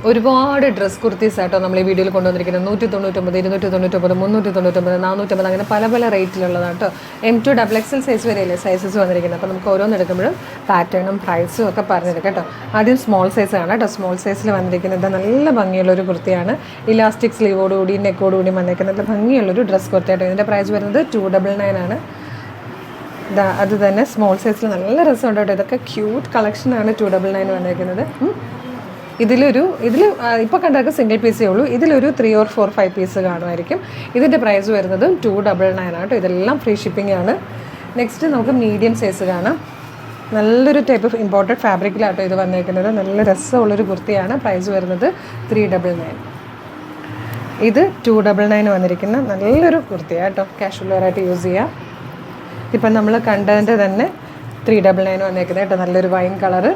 ഒരുപാട് ഡ്രസ് കുർത്തീസ് ആട്ടോ നമ്മൾ ഈ വീഡിയോയിൽ കൊണ്ടുവന്നിരിക്കുന്നത്. 199, 299, 399, 450 അങ്ങനെ പല പല റേറ്റിലുള്ളതാണ് കേട്ടോ. M2 XXL സൈസ് വരെയല്ലേ സൈസസ് വന്നിരിക്കുന്നത്. അപ്പോൾ നമുക്ക് ഓരോന്ന് എടുക്കുമ്പോഴും പാറ്റേണും പ്രൈസും ഒക്കെ പറഞ്ഞെടുക്കാം കേട്ടോ. ആദ്യം സ്മോൾ സൈസ് ആണ് കേട്ടോ. സ്മോൾ സൈസിൽ വന്നിരിക്കുന്നത് നല്ല ഭംഗിയുള്ളൊരു കുർത്തിയാണ്. ഇലാസ്റ്റിക് സ്ലീവോടുകൂടി നെക്കോടുകൂടി വന്നിരിക്കുന്നത് നല്ല ഭംഗിയുള്ളൊരു ഡ്രസ് കുർത്തി ആട്ടോ. ഇതിൻ്റെ പ്രൈസ് വരുന്നത് 299 ആണ്. അത് തന്നെ സ്മോൾ സൈസിൽ നല്ല രസമുണ്ട് കേട്ടോ. ഇതൊക്കെ ക്യൂട്ട് കളക്ഷനാണ് 299 വന്നിരിക്കുന്നത്. ഇതിൽ ഇപ്പോൾ കണ്ടതൊക്കെ സിംഗിൾ പീസേ ഉള്ളൂ. ഇതിലൊരു 3 or 4, 5 പീസ് കാണുമായിരിക്കും. ഇതിൻ്റെ പ്രൈസ് വരുന്നത് 299 ആണ്. ഇതെല്ലാം ഫ്രീ ഷിപ്പിംഗ് ആണ്. നെക്സ്റ്റ് നമുക്ക് മീഡിയം സൈസ് കാണാം. നല്ലൊരു ടൈപ്പ് ഓഫ് ഇമ്പോർട്ടഡ് ഫാബ്രിക്കിലാട്ടോ ഇത് വന്നേക്കുന്നത്. നല്ല രസമുള്ളൊരു കുർത്തിയാണ്. പ്രൈസ് വരുന്നത് 399. ഇത് 299 വന്നിരിക്കുന്ന നല്ലൊരു കുർത്തിയാണ് കേട്ടോ. കാഷ്വൽ വെയറായിട്ട് യൂസ് ചെയ്യാം. ഇപ്പം നമ്മൾ കണ്ടതിൻ്റെ തന്നെ 399 വന്നേക്കുന്നത് കേട്ടോ. നല്ലൊരു വൈൻ കളറ്,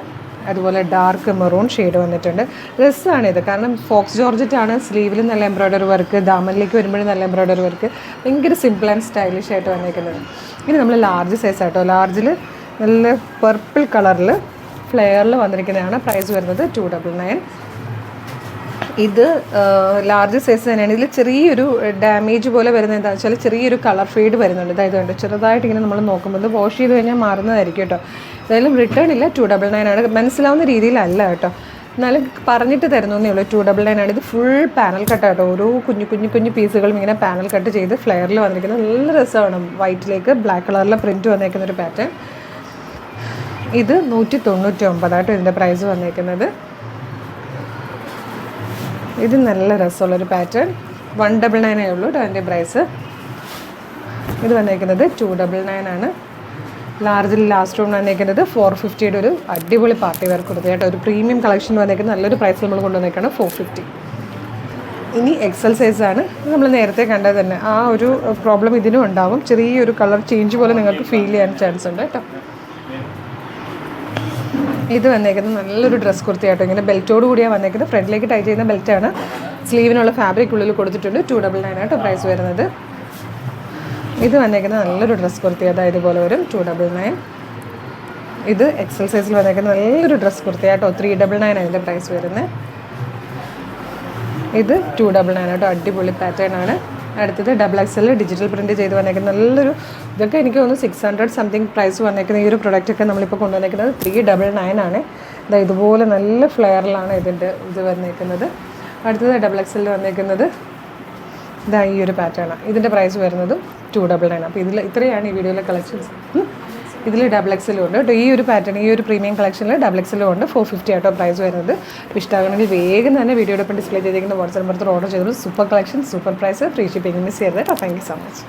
അതുപോലെ ഡാർക്ക് മെറൂൺ ഷെയ്ഡ് വന്നിട്ടുണ്ട്. ഡ്രസ്സാണിത്. കാരണം ഫോക്സ് ജോർജറ്റാണ്. സ്ലീവിൽ നല്ല എംബ്രോയ്ഡറി വർക്ക്, ദാമനിലേക്ക് വരുമ്പോഴും നല്ല എംബ്രോയ്ഡറി വർക്ക്, ഭയങ്കര സിമ്പിൾ ആൻഡ് സ്റ്റൈലിഷ് ആയിട്ട് വന്നിരിക്കുന്നത്. ഇനി നമ്മൾ ലാർജ് സൈസ് ആട്ടോ. ലാർജിൽ നല്ല പർപ്പിൾ കളറിൽ ഫ്ലെയറിൽ വന്നിരിക്കുന്നതാണ്. പ്രൈസ് വരുന്നത് 299. ഇത് ലാർജ് സൈസ് തന്നെയാണ്. ഇതിൽ ചെറിയൊരു ഡാമേജ് പോലെ വരുന്നത് എന്താണെന്ന് വെച്ചാൽ ചെറിയൊരു കളർ ഫെയ്ഡ് വരുന്നുണ്ട്. ഇതായതുകൊണ്ട് ചെറുതായിട്ട് ഇങ്ങനെ നമ്മൾ നോക്കുമ്പോൾ ഇത് വാഷ് ചെയ്ത് കഴിഞ്ഞാൽ മാറുന്നതായിരിക്കും കേട്ടോ. എന്തായാലും റിട്ടേൺ ഇല്ല. 299 ആണ്. മനസ്സിലാവുന്ന രീതിയിലല്ല കേട്ടോ. എന്നാലും പറഞ്ഞിട്ട് തരുന്നേ ഉള്ളൂ. 299 ആണ്. ഇത് ഫുൾ പാനൽ കട്ട് കേട്ടോ. ഓരോ കുഞ്ഞു പീസുകളും ഇങ്ങനെ പാനൽ കട്ട് ചെയ്ത് ഫ്ലെയറിൽ വന്നിരിക്കുന്നത് നല്ല രസമാണ്. വൈറ്റിലേക്ക് ബ്ലാക്ക് കളറിലെ പ്രിൻറ്റ് വന്നേക്കുന്നൊരു പാറ്റേൺ. ഇത് 199 ആട്ടോ ഇതിൻ്റെ പ്രൈസ് വന്നേക്കുന്നത്. ഇത് നല്ല രസമുള്ളൊരു പാറ്റേൺ. 199 ഉള്ളൂ കേട്ടോ അതിൻ്റെ പ്രൈസ്. ഇത് വന്നേക്കുന്നത് 299 ആണ്. ലാർജിൽ ലാസ്റ്റ് റൂം വന്നേക്കുന്നത് 450 ഒരു അടിപൊളി പാർട്ടി വെയർ കുർത്തി കേട്ടോ. ഒരു പ്രീമിയം കളക്ഷൻ വന്നേക്കുന്നത് നല്ലൊരു പ്രൈസ് നമ്മൾ കൊണ്ടുവന്നേക്കാണ് 450. ഇനി എക്സൽ സൈസാണ്. നമ്മൾ നേരത്തെ കണ്ടത് തന്നെ ആ ഒരു പ്രോബ്ലം ഇതിനും ഉണ്ടാവും. ചെറിയൊരു കളർ ചേഞ്ച് പോലെ നിങ്ങൾക്ക് ഫീൽ ചെയ്യാൻ ചാൻസ് ഉണ്ട് കേട്ടോ. ഇത് വന്നേക്കുന്നത് നല്ലൊരു ഡ്രസ് കുർത്തി ആട്ടോ. ഇങ്ങനെ ബെൽറ്റോട് കൂടിയാണ് വന്നേക്കുന്നത്. ഫ്രണ്ടിലേക്ക് ടൈറ്റ് ചെയ്യുന്ന ബെൽറ്റാണ്. സ്ലീവിനുള്ള ഫാബ്രിക് ഉള്ളിൽ കൊടുത്തിട്ടുണ്ട്. 299 ആട്ടോ പ്രൈസ് വരുന്നത്. ഇത് വന്നേക്കുന്നത് നല്ലൊരു ഡ്രസ് കുർത്തി. അതായത് ഇതുപോലെ വരും 299. ഇത് എക്സൽ സൈസിൽ വന്നേക്കുന്നത് നല്ലൊരു ഡ്രസ് കുർത്തി ആട്ടോ. 399 അതിൻ്റെ പ്രൈസ് വരുന്നത്. ഇത് 299 ആട്ടോ. അടിപൊളി പാറ്റേൺ ആണ്. അടുത്തത് XXL ഡിജിറ്റൽ പ്രിൻറ്റ് ചെയ്ത് വന്നേക്കുന്നത് നല്ലൊരു, ഇതൊക്കെ എനിക്ക് തോന്നുന്നു 600 സംതിങ് പ്രൈസ് വന്നേക്കുന്ന ഈ ഒരു പ്രൊഡക്റ്റൊക്കെ നമ്മളിപ്പോൾ കൊണ്ടുവന്നേക്കുന്നത് 399 ആണ്. ഇതുപോലെ നല്ല ഫ്ലെയറിലാണ് ഇതിൻ്റെ ഇത് വന്നേക്കുന്നത്. അടുത്തത് XXL വന്നേക്കുന്നത് ഈ ഒരു പാറ്റേൺ. ഇതിൻ്റെ പ്രൈസ് വരുന്നത് 299. അപ്പോൾ ഇത്രയാണ് ഈ വീഡിയോയിലെ കളക്ഷൻസ്. ഇതിൽ XXL ഉണ്ട് കേട്ടോ. ഈ ഒരു പാറ്റേൺ, ഈ ഒരു പ്രീമിയം കളക്ഷനിൽ XXL ഉണ്ട്. 450 ആട്ടോ പ്രൈസ് വരുന്നത്. ഇഷ്ടമാകണമെങ്കിൽ വേഗം തന്നെ വീഡിയോടൊപ്പം ഡിസ്പ്ലേ ചെയ്തിരിക്കുന്ന വാട്സ്ആപ്പ് നമ്പറിൽ ഓർഡർ ചെയ്തത്. Super collection, super price, free shipping. Miss ചെയ്യരുത് കേട്ടോ. Thank you so much.